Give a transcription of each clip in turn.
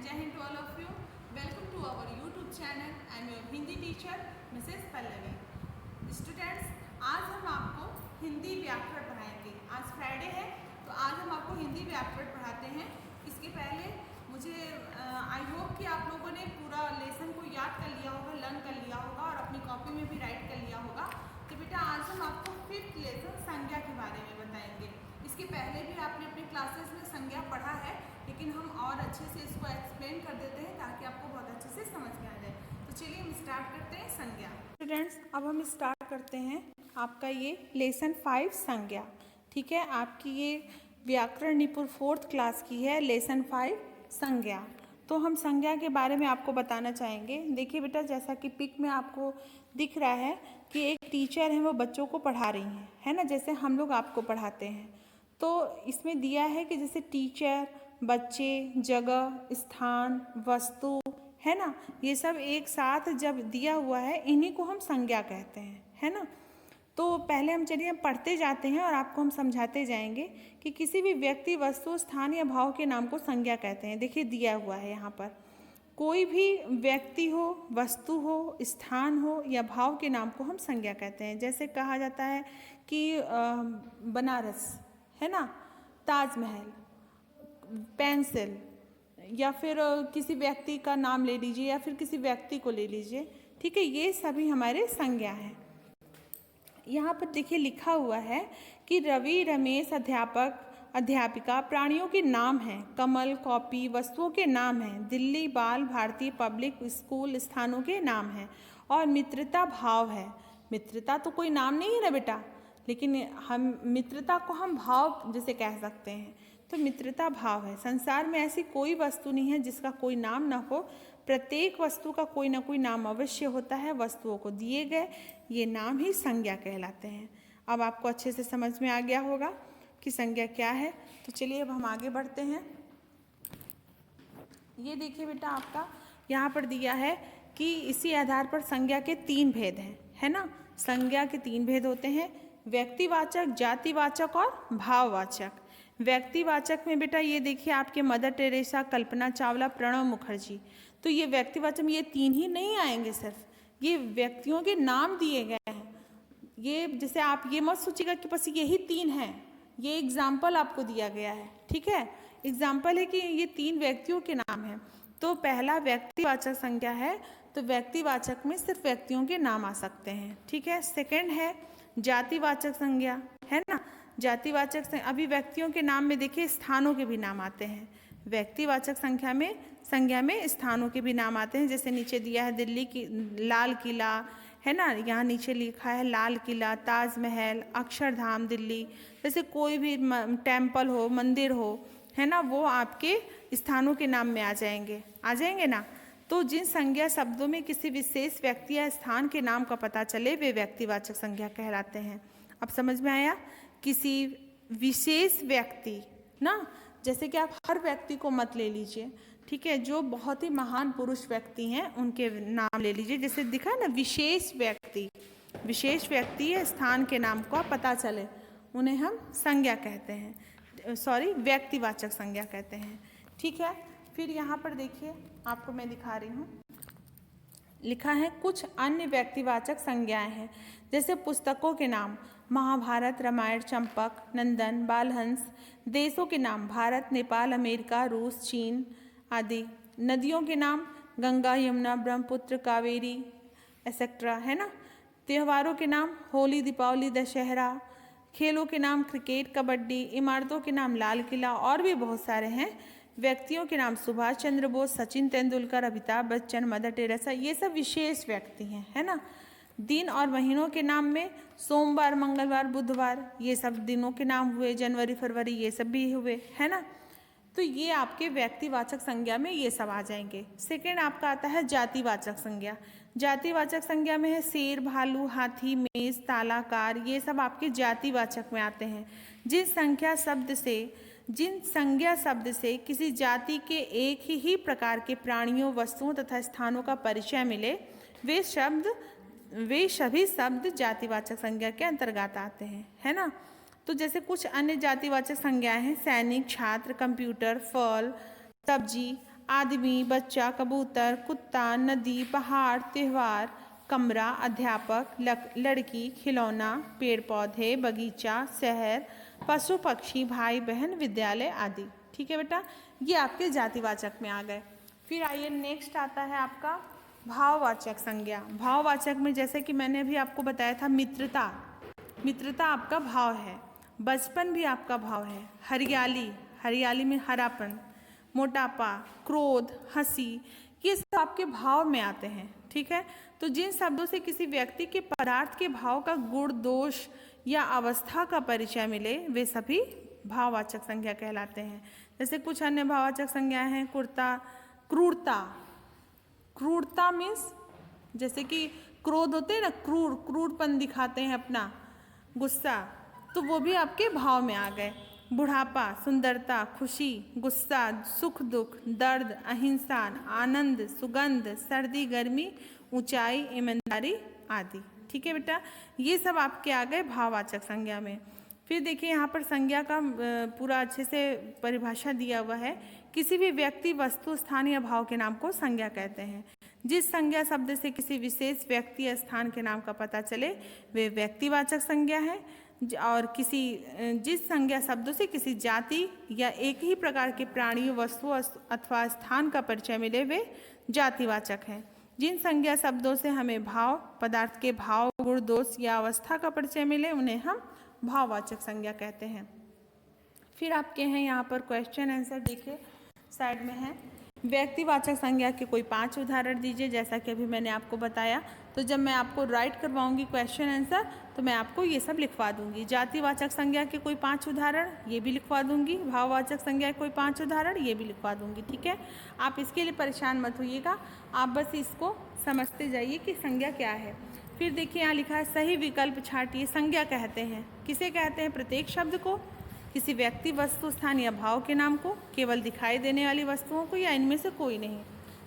Jai Hind to all of you. Welcome to our YouTube channel. I am your Hindi teacher, Mrs. Pallavi. Students, आज हम आपको हिंदी व्याकरण पढ़ाएंगे। आज Friday है तो आज हम आपको हिंदी व्याकरण पढ़ाते हैं। इसके पहले मुझे आई होप कि आप लोगों ने पूरा लेसन को याद कर लिया होगा, लर्न कर लिया होगा और अपनी कॉपी में भी राइट कर लिया होगा। तो बेटा आज हम आपको 5th लेसन संज्ञा के बारे में बताएंगे। इसके पहले भी आपने अपने क्लासेस में संज्ञा पढ़ा है, लेकिन हम और अच्छे से इसको एक्सप्लेन कर देते हैं ताकि आपको बहुत अच्छे से समझ में आ जाए। तो चलिए हम स्टार्ट करते हैं संज्ञा। स्टूडेंट्स, अब हम स्टार्ट करते हैं आपका ये लेसन 5 संज्ञा। ठीक है, आपकी ये व्याकरण निपुण 4th क्लास की है, लेसन 5 संज्ञा। तो हम संज्ञा के बारे में आपको बताना चाहेंगे। देखिए बेटा, जैसा कि पिक में आपको दिख रहा है कि एक टीचर है, वो बच्चों को पढ़ा रही हैं, है ना, जैसे हम लोग आपको पढ़ाते हैं। तो इसमें दिया है कि जैसे टीचर, बच्चे, जगह, स्थान, वस्तु, है ना, ये सब एक साथ जब दिया हुआ है, इन्हीं को हम संज्ञा कहते हैं, है ना। तो पहले हम चलिए पढ़ते जाते हैं और आपको हम समझाते जाएंगे कि किसी भी व्यक्ति, वस्तु, स्थान या भाव के नाम को संज्ञा कहते हैं। देखिए दिया हुआ है यहाँ पर, कोई भी व्यक्ति हो, वस्तु हो, स्थान हो या भाव के नाम को हम संज्ञा कहते हैं। जैसे कहा जाता है कि बनारस, है ना, ताजमहल, पेंसिल, या फिर किसी व्यक्ति का नाम ले लीजिए या फिर किसी व्यक्ति को ले लीजिए। ठीक है, ये सभी हमारे संज्ञा हैं। यहाँ पर देखिए लिखा हुआ है कि रवि, रमेश अध्यापक, अध्यापिका प्राणियों के नाम हैं, कमल कॉपी वस्तुओं के नाम हैं, दिल्ली बाल भारतीय पब्लिक स्कूल स्थानों के नाम हैं, और मित्रता भाव है। मित्रता तो कोई नाम नहीं है ना बेटा, लेकिन हम मित्रता को हम भाव जैसे कह सकते हैं, तो मित्रता भाव है। संसार में ऐसी कोई वस्तु नहीं है जिसका कोई नाम ना हो। प्रत्येक वस्तु का कोई ना कोई नाम अवश्य होता है। वस्तुओं को दिए गए ये नाम ही संज्ञा कहलाते हैं। अब आपको अच्छे से समझ में आ गया होगा कि संज्ञा क्या है। तो चलिए अब हम आगे बढ़ते हैं। ये देखिए बेटा, आपका यहाँ पर दिया है कि इसी आधार पर संज्ञा के 3 भेद हैं, है ना। संज्ञा के 3 भेद होते हैं, व्यक्तिवाचक, जातिवाचक और भाववाचक। व्यक्तिवाचक में बेटा ये देखिए आपके मदर टेरेसा, कल्पना चावला, प्रणब मुखर्जी। तो ये व्यक्तिवाचक में ये 3 ही नहीं आएंगे, सिर्फ ये व्यक्तियों के नाम दिए गए हैं। ये जैसे आप ये मत सोचिएगा कि बस यही 3 हैं, ये एग्जाम्पल आपको दिया गया है। ठीक है, एग्जाम्पल है कि ये 3 व्यक्तियों के नाम हैं। तो पहला व्यक्तिवाचक संज्ञा है, तो व्यक्तिवाचक में सिर्फ व्यक्तियों के नाम आ सकते हैं। ठीक है, सेकंड है जातिवाचक संज्ञा, है ना। जातिवाचक अभी व्यक्तियों के नाम में देखिए स्थानों के भी नाम आते हैं। व्यक्तिवाचक संज्ञा में स्थानों के भी नाम आते हैं। जैसे नीचे दिया है दिल्ली की लाल किला, है ना, यहाँ नीचे लिखा है लाल किला, ताजमहल, अक्षरधाम दिल्ली। जैसे कोई भी टेम्पल हो, मंदिर हो, है ना, वो आपके स्थानों के नाम में आ जाएंगे ना। तो जिन संज्ञा शब्दों में किसी विशेष व्यक्ति या स्थान के नाम का पता चले, वे व्यक्तिवाचक संज्ञा कहलाते हैं। अब समझ में आया, किसी विशेष व्यक्ति ना, जैसे कि आप हर व्यक्ति को मत ले लीजिए, ठीक है, जो बहुत ही महान पुरुष व्यक्ति हैं उनके नाम ले लीजिए। जैसे दिखा ना, विशेष व्यक्ति या स्थान के नाम का पता चले, उन्हें हम संज्ञा कहते हैं, सॉरी व्यक्तिवाचक संज्ञा कहते हैं। ठीक है, फिर यहाँ पर देखिए आपको मैं दिखा रही हूँ, लिखा है कुछ अन्य व्यक्तिवाचक संज्ञाएं हैं। जैसे पुस्तकों के नाम महाभारत, रामायण, चंपक, नंदन, बालहंस। देशों के नाम भारत, नेपाल, अमेरिका, रूस, चीन आदि। नदियों के नाम गंगा, यमुना, ब्रह्मपुत्र, कावेरी एक्सेट्रा, है ना। त्योहारों के नाम होली, दीपावली, दशहरा। खेलों के नाम क्रिकेट, कबड्डी। इमारतों के नाम लाल किला, और भी बहुत सारे हैं। व्यक्तियों के नाम सुभाष चंद्र बोस, सचिन तेंदुलकर, अमिताभ बच्चन, मदर टेरेसा, ये सब विशेष व्यक्ति हैं, है ना। दिन और महीनों के नाम में सोमवार, मंगलवार, बुधवार, ये सब दिनों के नाम हुए। जनवरी, फरवरी, ये सब भी हुए, है ना। तो ये आपके व्यक्तिवाचक संज्ञा में ये सब आ जाएंगे। सेकेंड आपका आता है जातिवाचक संज्ञा। जातिवाचक संज्ञा में है शेर, भालू, हाथी, मेज, ताला, कार, ये सब आपके जातिवाचक में आते हैं। जिन संज्ञा शब्द से किसी जाति के एक ही प्रकार के प्राणियों, वस्तुओं तथा स्थानों का परिचय मिले, वे सभी शब्द जातिवाचक संज्ञा के अंतर्गत आते हैं, है ना। तो जैसे कुछ अन्य जातिवाचक संज्ञाएं हैं, सैनिक, छात्र, कंप्यूटर, फल, सब्जी आदमी, बच्चा, कबूतर, कुत्ता, नदी, पहाड़, त्योहार, कमरा, अध्यापक, लड़की, खिलौना, पेड़ पौधे, बगीचा, शहर, पशु पक्षी, भाई बहन, विद्यालय आदि। ठीक है बेटा, ये आपके जातिवाचक में आ गए। फिर आइए नेक्स्ट आता है आपका भाववाचक संज्ञा। भाववाचक में जैसे कि मैंने अभी आपको बताया था मित्रता, मित्रता आपका भाव है। बचपन भी आपका भाव है। हरियाली, हरियाली में हरापन। मोटापा, क्रोध, हंसी, ये सब आपके भाव में आते हैं। ठीक है, तो जिन शब्दों से किसी व्यक्ति के पदार्थ के भाव का गुण, दोष या अवस्था का परिचय मिले वे सभी भाववाचक संज्ञा कहलाते हैं। जैसे कुछ अन्य भाववाचक संज्ञाएं हैं। क्रूरता, क्रूरता मीन्स जैसे कि क्रोध होते हैं ना, क्रूरपन दिखाते हैं अपना, गुस्सा, तो वो भी आपके भाव में आ गए। बुढ़ापा, सुंदरता, खुशी, गुस्सा, सुख दुख, दर्द, अहिंसा, आनंद, सुगंध, सर्दी गर्मी, ऊंचाई, ईमानदारी आदि। ठीक है बेटा, ये सब आपके आ गए भाववाचक संज्ञा में। फिर देखिए यहाँ पर संज्ञा का पूरा अच्छे से परिभाषा दिया हुआ है। किसी भी व्यक्ति, वस्तु, स्थान या भाव के नाम को संज्ञा कहते हैं। जिस संज्ञा शब्द से किसी विशेष व्यक्ति या स्थान के नाम का पता चले वे व्यक्तिवाचक संज्ञा है। और जिस संज्ञा शब्दों से किसी जाति या एक ही प्रकार के प्राणी, वस्तु अथवा स्थान का परिचय मिले वे जातिवाचक हैं। जिन संज्ञा शब्दों से हमें भाव, पदार्थ के भाव, गुण, दोष या अवस्था का परिचय मिले उन्हें हम भाववाचक संज्ञा कहते हैं। फिर आपके हैं यहाँ पर क्वेश्चन आंसर, देखिए साइड में है। व्यक्तिवाचक संज्ञा के कोई 5 उदाहरण दीजिए। जैसा कि अभी मैंने आपको बताया, तो जब मैं आपको राइट करवाऊंगी क्वेश्चन आंसर तो मैं आपको ये सब लिखवा दूंगी। जातिवाचक संज्ञा के कोई 5 उदाहरण ये भी लिखवा दूंगी। भाववाचक संज्ञा के कोई 5 उदाहरण ये भी लिखवा दूंगी। ठीक है, आप इसके लिए परेशान मत होइएगा, आप बस इसको समझते जाइए कि संज्ञा क्या है। फिर देखिए यहाँ लिखा है सही विकल्प छांटिए। संज्ञा कहते हैं, किसे कहते हैं? प्रत्येक शब्द को, किसी व्यक्ति, वस्तु, स्थान या भाव के नाम को, केवल दिखाई देने वाली वस्तुओं को, या इनमें से कोई नहीं।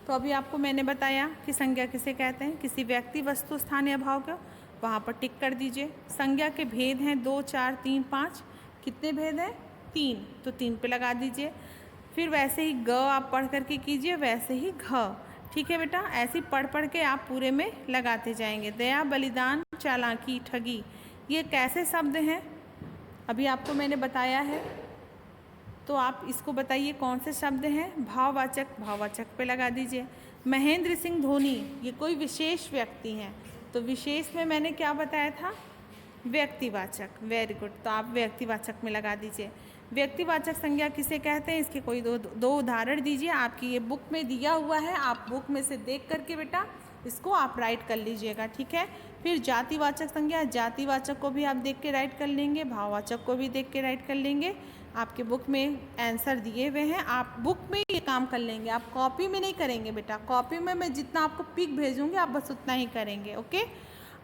तो अभी आपको मैंने बताया कि संज्ञा किसे कहते हैं, किसी व्यक्ति, वस्तु, स्थान या भाव को, वहाँ पर टिक कर दीजिए। संज्ञा के भेद हैं 2, 4, 3, 5। कितने भेद हैं? 3, तो 3 पे लगा दीजिए। फिर वैसे ही ग आप पढ़ करके कीजिए, वैसे ही घ। ठीक है बेटा, ऐसे पढ़ के आप पूरे में लगाते जाएंगे। दया, बलिदान, चालाकी, ठगी, ये कैसे शब्द हैं अभी आपको मैंने बताया है, तो आप इसको बताइए कौन से शब्द हैं? भाववाचक, भाववाचक पे लगा दीजिए। महेंद्र सिंह धोनी, ये कोई विशेष व्यक्ति हैं, तो विशेष में मैंने क्या बताया था? व्यक्तिवाचक। वेरी गुड, तो आप व्यक्तिवाचक में लगा दीजिए। व्यक्तिवाचक संज्ञा किसे कहते हैं, इसके कोई दो उदाहरण दीजिए। आपकी ये बुक में दिया हुआ है, आप बुक में से देख करके बेटा इसको आप राइट कर लीजिएगा। ठीक है, फिर जातिवाचक संज्ञा, जातिवाचक को भी आप देख के राइट कर लेंगे, भाववाचक को भी देख के राइट कर लेंगे। आपके बुक में आंसर दिए हुए हैं, आप बुक में ये काम कर लेंगे, आप कॉपी में नहीं करेंगे बेटा। कॉपी में मैं जितना आपको पिक भेजूंगी आप बस उतना ही करेंगे। ओके,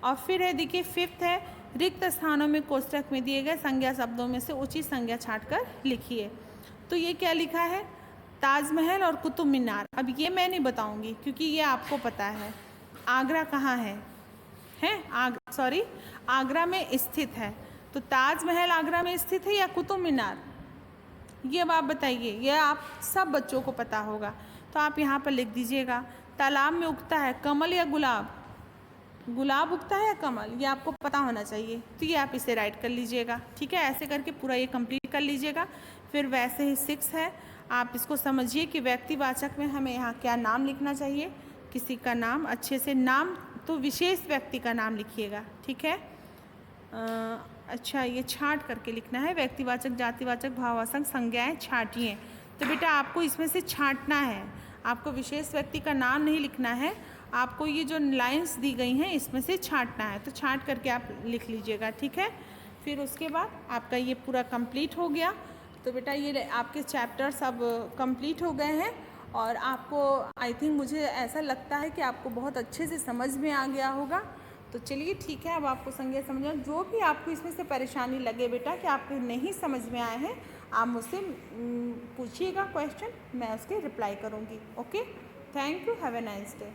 और फिर है देखिए 5th है, रिक्त स्थानों में कोष्ठक में दिए गए संज्ञा शब्दों में से उचित संज्ञा छांटकर लिखिए। तो ये क्या लिखा है? ताजमहल और कुतुब मीनार। अब ये मैं नहीं बताऊंगी क्योंकि ये आपको पता है। आगरा कहाँ है? आगरा में स्थित है। तो ताजमहल आगरा में स्थित है या कुतुब मीनार? ये अब आप बताइए, ये आप सब बच्चों को पता होगा, तो आप यहाँ पर लिख दीजिएगा। तालाब में उगता है कमल या गुलाब? गुलाब उगता है या कमल? ये आपको पता होना चाहिए, तो ये आप इसे राइट कर लीजिएगा। ठीक है, ऐसे करके पूरा ये कंप्लीट कर लीजिएगा। फिर वैसे ही 6 है, आप इसको समझिए कि व्यक्तिवाचक में हमें यहाँ क्या नाम लिखना चाहिए। किसी का नाम, अच्छे से नाम, तो विशेष व्यक्ति का नाम लिखिएगा। ठीक है, अच्छा ये छांट करके लिखना है। व्यक्तिवाचक, जातिवाचक, भाववाचक संज्ञाएं छांटिए। तो बेटा आपको इसमें से छांटना है, आपको विशेष व्यक्ति का नाम नहीं लिखना है, आपको ये जो लाइंस दी गई हैं इसमें से छांटना है। तो छांट करके आप लिख लीजिएगा। ठीक है, फिर उसके बाद आपका ये पूरा कंप्लीट हो गया। तो बेटा ये आपके चैप्टर सब कंप्लीट हो गए हैं और आपको आई थिंक, मुझे ऐसा लगता है कि आपको बहुत अच्छे से समझ में आ गया होगा। तो चलिए ठीक है, अब आपको संज्ञा समझना। जो भी आपको इसमें से परेशानी लगे बेटा कि आपको नहीं समझ में आए हैं, आप मुझसे पूछिएगा क्वेश्चन, मैं उसके रिप्लाई करूँगी। Okay, thank you, have a nice day.